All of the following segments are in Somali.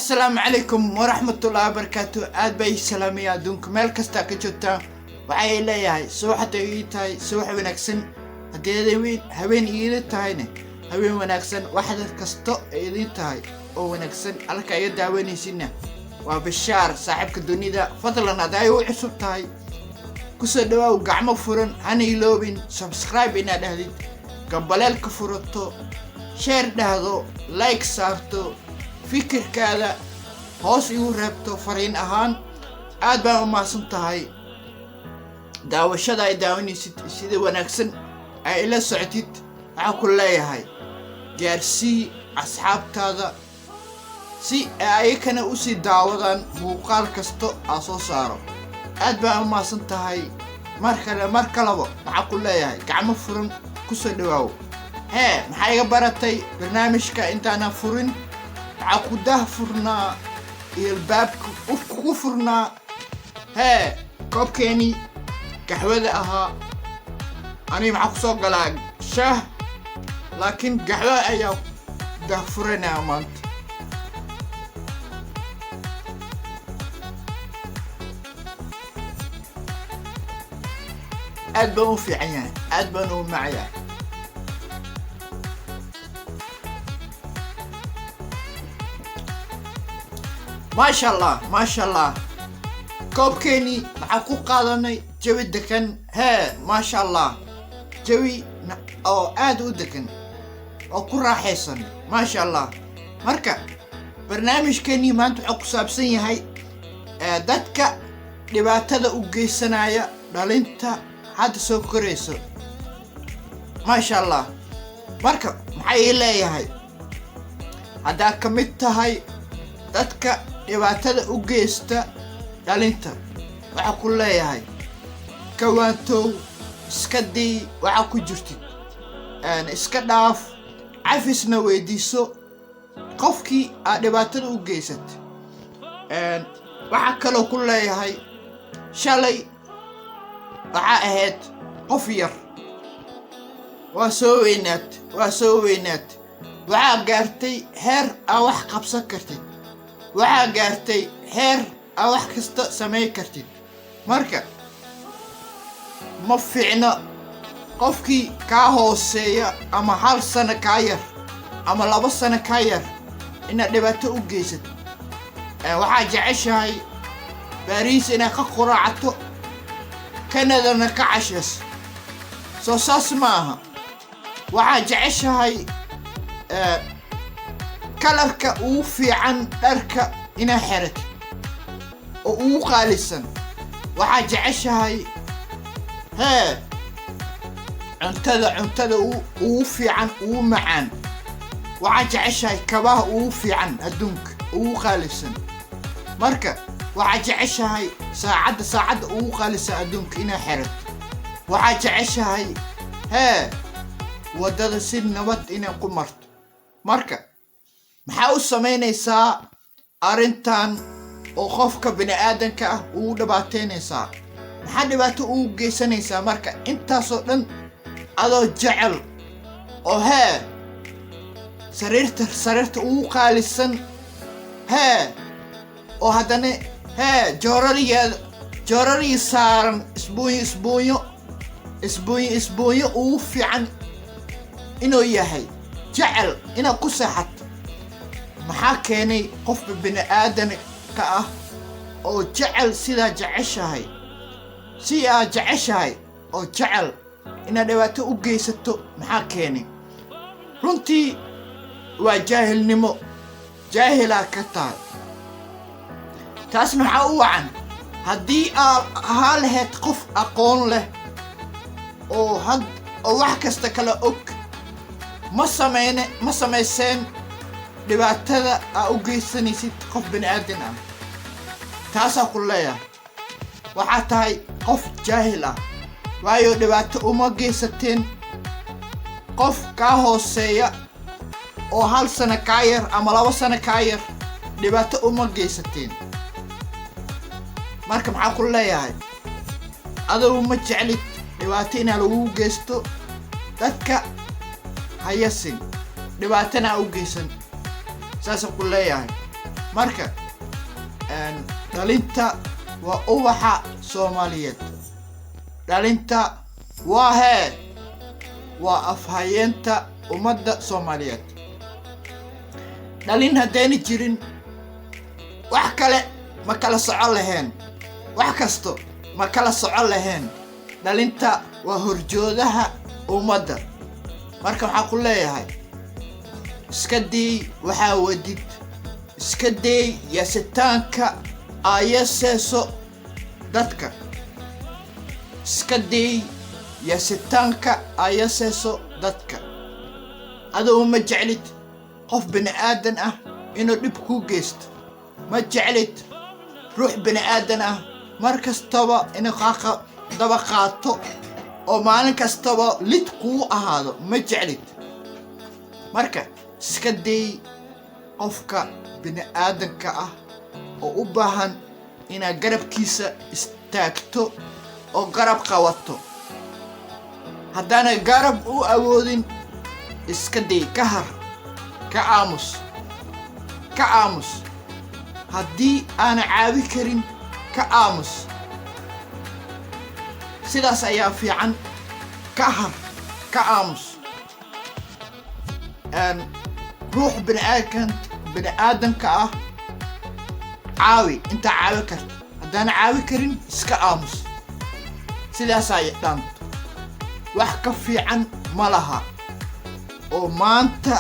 السلام عليكم ورحمة الله وبركاته. aad bay salaamaya adduunka meel kasta ka joogtaa. waxay leeyahay subaxda ii tahay subax wanaagsan, haddii habeen ii tahayna habeen wanaagsan. waxda kasto ii tahay oo wanaagsan halka ay daawanaysiina waa Bishaar saaxiibka dunida. fadlan haday u cusub tahay ku soo dhawaw gacmo furan, hana iloobin subscribe ina dhahdid, gambaleelka furato, share dhahdo, like saarto, fikirkaada hoos igu reebto fariin ahaan. aad baan u mahadsan tahay daawashada ay daawanaysid sida wanaagsan ay ila socotid. waxaan ku leeyahay gaarsii asxaabtaada si ay kana u sii daawadaan muuqaal kasto aan soo saaro. aad baan u mahadsan tahay mar kaleba waxaan ku leeyahay gacmo furan ku soo dhawaaw. maxay iga baratay barnaamijka intaana furin aku dah furnaa ilbaabka ku furnaa koobkeeni qaxwada ahaa. ani maxaa ku soo galaa shaah, laakiin qaxwo ayaa dah furanaa maanta. aad baan u fiican yahay, aad baan u macayaa. ما شاء الله ما شاء الله. كوبكيني معكو قادني جوي دكن. ما شاء الله جوي او ادو دكن او كرا حيسن ما شاء الله. مركا برنامج كيني ما انتو حكو سابسين هاي دادكا دباتادا او جيسانايا دالينتا حد سو كريسو ما شاء الله. مركا محاي إلي هاي هدا كميتا هاي دادكا dhibaatada u geysta dhalinta. waxa ku leeyahay kawaantow iska dii waxa ku jirtid, iska dhaaf, cafisna weydiiso qofkii aad dhibaatada u geysat. waxa kaloo ku leeyahay shalay waxa ahayd qof yar, waa soo weynaad waxaa gaartay heer aad wax qabsan kartid, waxaa gaartay heer aad wax kasta samayn kartid. marka ma fiicna qofkii kaa hooseeya ama 1 sano kaa yar ama 2 sano kaa yar inaad dhibaato u geysat. waxaa jeceshahay Bariis inaad ka quraacato, Kanadana ka cashayso, soo saas maaha. waxaa jeceshahay kalarka ugu fiican dharka ina xirato oo ugu qaalisan. waxaa jeceshahay cuntada ugu fiican ugu macaan. waxaa jeceshahay kabaha ugu fiican adduunka ugu qaalisan. marka waxaa jeceshahay saacadda ugu qaalisan adduunka ina xirato. waxaa jeceshahay wadada si nabad ina ku marto. marka maxaa u samaynaysaa arrintan oo qofka bini'aadanka ah uu dhibaateynaysaa? maxaa dhibaato ugu geysanaysaa? marka intaasoo dhan adoo jecel oo sariirta ugu qaalisan oo haddana joorarigii saaran isbuunyo ugu fiican inuu yahay jecel inaad ku seexato. maxaa keenay qofka bini'aadanka ah oo jecel sidaa jeceshahay si aad jeceshahay oo jecel inaad dhibaato u geysato? maxaa keenay? runtii waa jaahilnimo, jaahilaa ka tahay. taasna waxaa u wacan haddii aad ahaa lahayd qof aqoon leh oo wax kasta kala og, ma samayseen dhibaatada aad u geysanaysid qof bini'aadan ah. taasaa ku leeyahay waxaa tahay qof jaahil ah, waayo dhibaato uma geysateen qof kaa hooseeya oo 1 sano kaa yar ama 2 sano kaa yar. dhibaato uma geysateen. marka maxaa ku leeyahay adigu ma jeclid dhibaato inaa lagu geysto dadka. hayasin dhibaatana u geysan saas ku leeyahay marka dhalinta waa ubaxa Soomaaliyeed. dhalinta waa afhayeenta ummadda Soomaaliyeed. dhalin haddayna jirin wax kale ma kala socon lahayn, wax kasto ma kala socon lahayn. dhalinta waa horjoodaha ummadda. marka waxaan ku leeyahay iska day waxaa wadid, iska day yaasitaanka ayaseeso dadka, iska day yaasitaanka ayaseeso dadka. adoo ma jeclid qof bini aadan ah inuu dhib kuu geysto, ma jeclid ruux bini aadan ah mar kastaba inuu daba qaato oo maalin kastaba lid kuu ahaado, ma jeclid. marka iska day qofka bini aadanka ah oo u baahan inaad garabkiisa istaagto oo garab qabato. haddaana garab u awoodin iska day, ka har, ka aamus. haddii aana caawi karin ka aamus. sidaas ayaa fiican. ka har, ka aamus. ruux bini aadanka ah caawi intaa caawi karta. haddaana caawi karin iska aamus. sidaasaa dhaanta. wax ka fiican ma laha oo maanta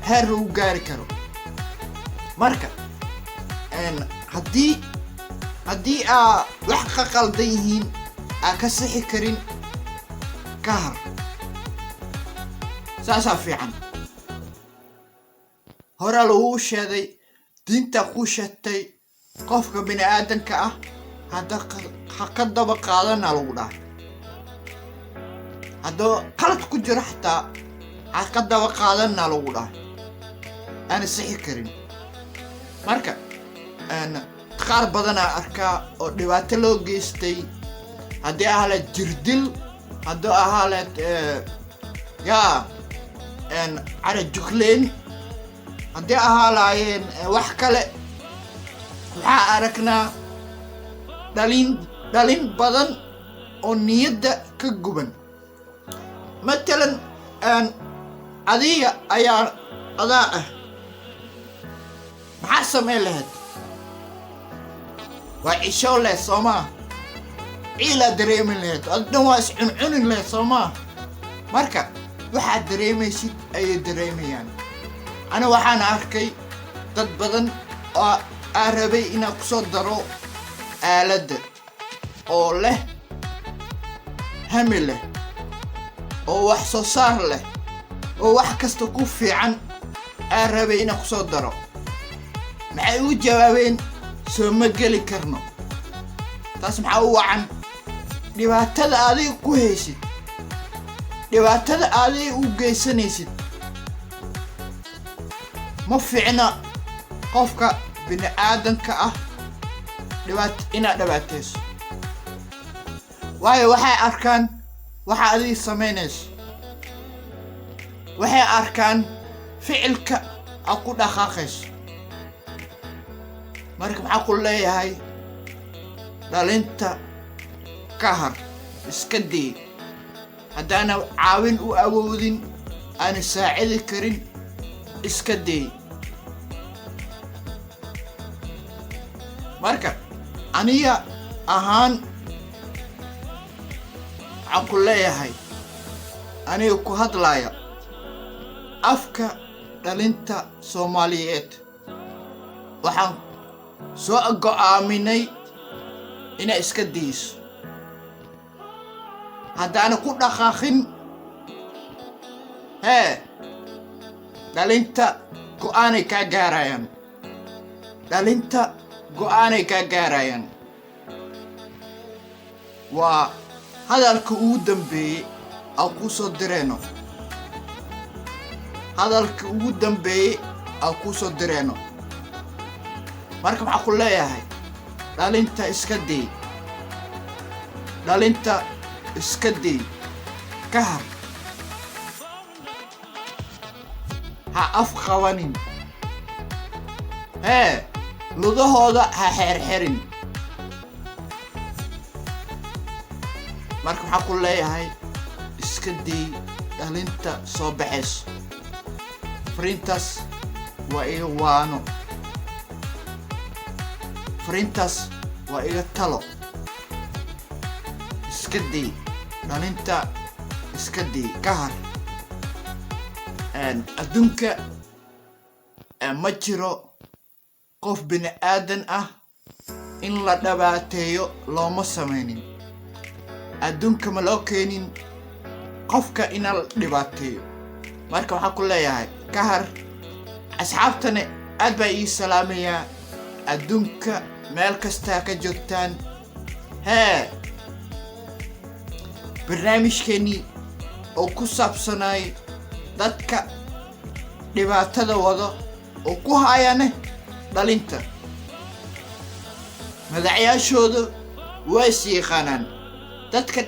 heer lagu gaari karo. marka haddii aa wax ka qaldan yihiin aa ka sixi karin, ka har. saasaa fiican. horaa laguu sheegay, diinta kuu sheegtay qofka bini aadanka ah ha ka daba qaadana lagu dhahay. haddoo qalad ku jiro xataa ha ka daba qaadana lagu dhahay, aana sixi karin. marka qaar badanaa arkaa oo dhibaato loo geystay, haddii ahaleed jirdil, haddii ahaleed cara jugleen, haddii ahaa lahaayeen wax kale. waxaa aragnaa dhalin badan oo niyadda ka guban. matalan adiga adaa ah, maxaa samayn lahayd? waa cisho leh soomaa, ciilaa dareemin lahayd, addan waa iscuncunin lahayd soomaa. marka waxaad dareemaysid ayay dareemayaan. ana waxaan arkay dad badan oo aa rabay inaan ku soo daro aaladda oo leh hami leh oo wax soo saar leh oo wax kasta ku fiican aa rabay inaan ku soo daro. maxay u jawaabeen? soo ma geli karno. taas maxaa u wacan? dhibaatada adiga ku haysid, dhibaatada adiga u geysanaysid ma fiicna. qofka bini aadanka ah inaad dhibaatayso, waayo waxay arkaan waxa adiga samaynayso, waxay arkaan ficilka aad ku dhaqaaqayso. marka maxaa ku leeyahay dhalinta ka har, iska day. haddaana caawin u awoodin, aana saacidi karin, iska day. marka aniga ahaan waxaan ku leeyahay, aniga ku hadlaya afka dhalinta Soomaaliyeed, waxaan soo go'aaminay inay iska dayso. haddaana ku dhaqaaqin dhalinta go'aanay kaa gaarayaan. dhalinta go'aanay kaa gaarayaan. waa hadalka ugu dambeeyey aan kuu soo direyno. hadalka ugu dambeeyey aan kuu soo direyno. marka maxaa ku leeyahay dhalinta iska day, dhalinta iska day. ka har, ha af qabanin. ludahooda ha xerxerin marka waxaa ku leeyahay iska day dhalinta soo baxayso fariintaas waa iga waano fariintaas waa iga talo iska day dhalinta iska day ka har adduunka ma jiro qof bini aadan ah in la dhibaateeyo looma samaynin adduunka ma loo keenin qofka in la dhibaateeyo marka waxaa ku leeyahay ka har asxaabtana aad baa ii salaamayaa adduunka meel kasta ka joogtaan barnaamijkeennii oo ku saabsanay dadka dhibaatada wado oo ku hayane dhalinta madaxyaashooda way is yaqaanaan dadka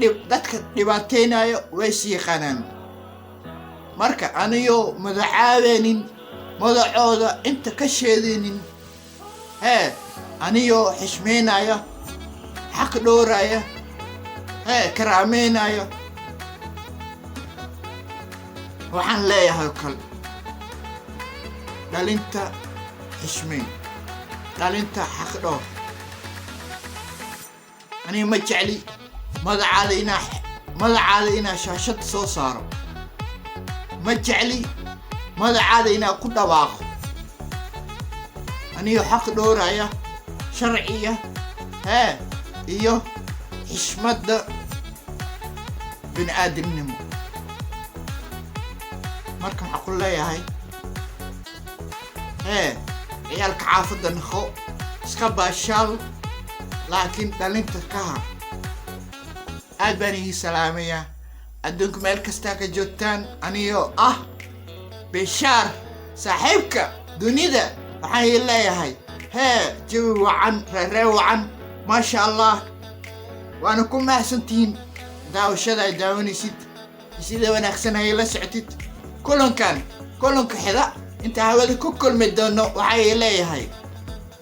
dhibaateynayo way is yaqaanaan marka aniyo magacaabenin magacooda inta ka sheedinin aniyo xishmeynaya xaq dhowraya karaameynaya waxaan leeyahay kale dhalinta xishmeyn dhalinta xaq dhowr ani ma jecli magacaada inaa shaashad soo saaro ma jecli magacaada inaa ku dhawaaqo aniyo xaq dhowraya sharciya iyo xishmadda bini aadamnimo marka waxaa ku leeyahay ciyaalka xaafadda naqo iska baashaal laakiin dhalinta ka har aad baan ii salaamayaa adduunka meel kastaa ka joogtaan aniyo bishaar saaxiibka dunida waxaan ii leeyahay jawi wacan reeree wacan maasha allah waana ku mahadsantihiin daawashada ay daawanaysid sida wanaagsan ay la socotid kulanka xida inta hawada ku kulmi doono waxaa ii leeyahay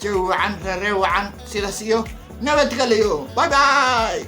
jawi wacan reeree wacan sidaas iyo nabadgelyo bye bye